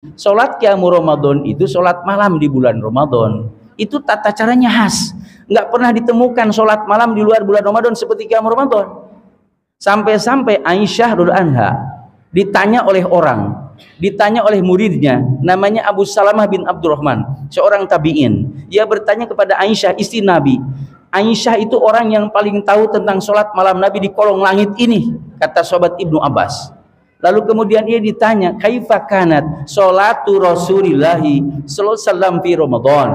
Sholat qiyamul Ramadan itu sholat malam di bulan Ramadan. Itu tata caranya khas. Nggak pernah ditemukan sholat malam di luar bulan Ramadan seperti qiyamul Ramadan. Sampai-sampai Aisyah radhiyallahu anha ditanya oleh orang, ditanya oleh muridnya, namanya Abu Salamah bin Abdurrahman, seorang tabi'in. Ia bertanya kepada Aisyah, istri Nabi. Aisyah itu orang yang paling tahu tentang sholat malam Nabi di kolong langit ini, kata sahabat Ibnu Abbas. Lalu kemudian ia ditanya, kaifa kanat sholatu Rasulillahi sallallahu alaihi wasallam fi Ramadan?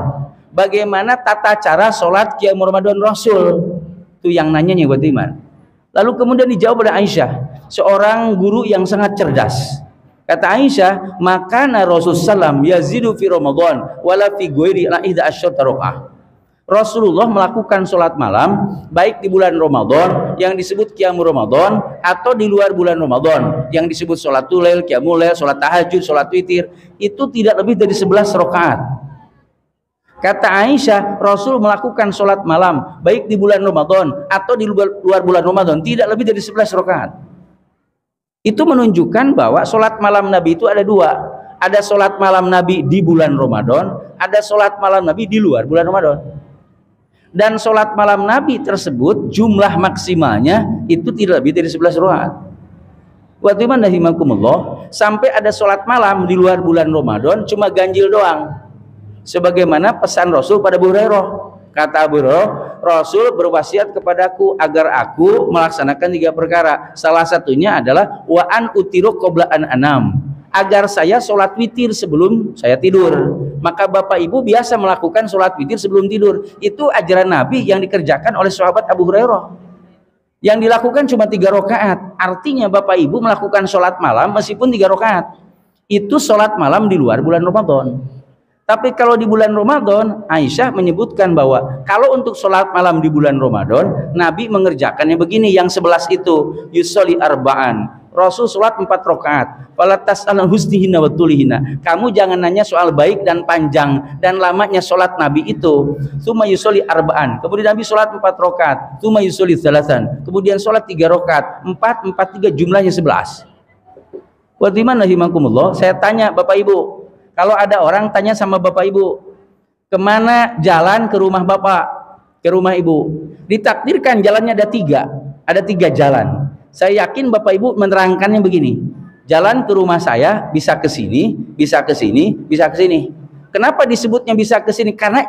Bagaimana tata cara sholat qiyamul Ramadan Rasul? Itu yang nanyanya buat iman. Lalu kemudian dijawab oleh Aisyah, seorang guru yang sangat cerdas. Kata Aisyah, makana Rasulullah yazidu fi Ramadan wala fi ghairi ihda asyara rakaah. Rasulullah melakukan sholat malam baik di bulan Ramadan yang disebut qiyamul Ramadan atau di luar bulan Ramadan yang disebut sholatul lail, qiyamul lail, sholat tahajud, sholat witir, itu tidak lebih dari 11 rakaat. Kata Aisyah, Rasul melakukan sholat malam baik di bulan Ramadan atau di luar bulan Ramadan tidak lebih dari 11 rakaat. Itu menunjukkan bahwa sholat malam Nabi itu ada dua. Ada sholat malam Nabi di bulan Ramadan, ada sholat malam Nabi di luar bulan Ramadan. Dan sholat malam Nabi tersebut jumlah maksimalnya itu tidak lebih dari 11 rakaat. Waktu mana himakumullah, sampai ada sholat malam di luar bulan Ramadan cuma ganjil doang. Sebagaimana pesan Rasul pada Abu Hurairah. Kata Abu Hurairah, Rasul berwasiat kepadaku agar aku melaksanakan 3 perkara. Salah satunya adalah wa an utiru qabla an anam, agar saya sholat witir sebelum saya tidur. Maka bapak ibu biasa melakukan sholat witir sebelum tidur. Itu ajaran Nabi yang dikerjakan oleh sahabat Abu Hurairah. Yang dilakukan cuma 3 rakaat. Artinya bapak ibu melakukan sholat malam meskipun 3 rakaat. Itu sholat malam di luar bulan Ramadan. Tapi kalau di bulan Ramadan, Aisyah menyebutkan bahwa kalau untuk sholat malam di bulan Ramadan, Nabi mengerjakannya begini, yang 11 itu, yusolli arba'an. Rasul sholat 4 rakaat. Falatas al husnihina wa tulihina. Kamu jangan nanya soal baik dan panjang dan lamanya sholat Nabi itu. Tsumma yusolli arba'an. Kemudian Nabi sholat 4 rakaat. Tsumma yusolli tsalasan. Kemudian sholat 3 rakaat. 4, 4, 3 jumlahnya 11. Wa dimana himakumullah? Saya tanya Bapak Ibu, kalau ada orang tanya sama Bapak Ibu, kemana jalan ke rumah Bapak, ke rumah Ibu? Ditakdirkan jalannya ada 3. Ada 3 jalan. Saya yakin Bapak Ibu menerangkannya begini. Jalan ke rumah saya bisa ke sini, bisa ke sini, bisa ke sini. Kenapa disebutnya bisa ke sini? Karena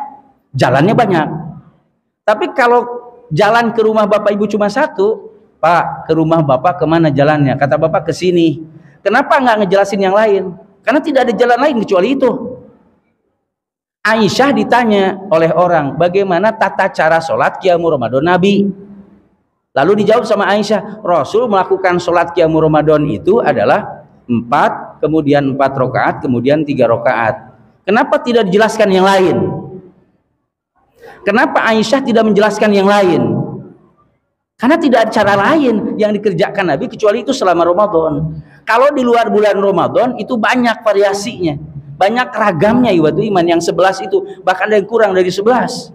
jalannya banyak. Tapi kalau jalan ke rumah Bapak Ibu cuma 1, Pak, ke rumah Bapak kemana jalannya? Kata Bapak ke sini. Kenapa nggak ngejelasin yang lain? Karena tidak ada jalan lain kecuali itu. Aisyah ditanya oleh orang, bagaimana tata cara sholat qiyamul Ramadan Nabi? Lalu dijawab sama Aisyah, Rasul melakukan sholat qiyamul Ramadan itu adalah 4, kemudian 4 rakaat, kemudian 3 rakaat. Kenapa tidak dijelaskan yang lain? Kenapa Aisyah tidak menjelaskan yang lain? Karena tidak ada cara lain yang dikerjakan Nabi kecuali itu selama Ramadan. Kalau di luar bulan Ramadan itu banyak variasinya, banyak ragamnya. Iwatu iman yang 11 itu bahkan ada yang kurang dari 11.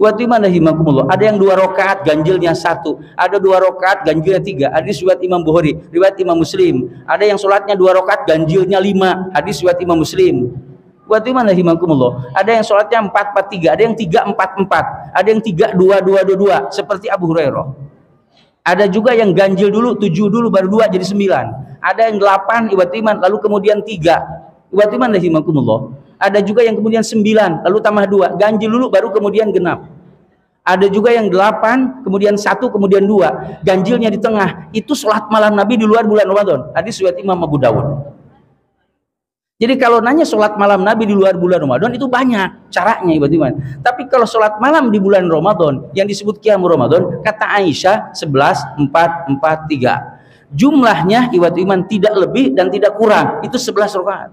Iwatu iman rahimakumullah. Ada yang 2 rakaat ganjilnya 1, ada 2 rakaat ganjilnya 3. Hadis riwayat Imam Bukhari, riwayat Imam Muslim. Ada yang sholatnya 2 rakaat ganjilnya 5. Hadis riwayat Imam Muslim. Iwatu iman rahimakumullah. Ada yang sholatnya 4-4-3, ada yang 3-4-4, ada yang 3-2-2-2 seperti Abu Hurairah. Ada juga yang ganjil dulu 7 dulu baru 2 jadi 9. Ada yang 8 iwat iman lalu kemudian 3. Iwat iman rahimakumullah. Ada juga yang kemudian 9 lalu tambah 2. Ganjil dulu baru kemudian genap. Ada juga yang 8 kemudian 1 kemudian 2. Ganjilnya di tengah. Itu sholat malam Nabi di luar bulan Ramadan. Hadis riwayat Imam Abu Dawud. Jadi kalau nanya sholat malam Nabi di luar bulan Ramadan itu banyak caranya ibadah iman. Tapi kalau sholat malam di bulan Ramadan yang disebut qiyamul Ramadan, kata Aisyah 11, 4, 4, 3. Jumlahnya ibadah iman tidak lebih dan tidak kurang. Itu 11 rakaat.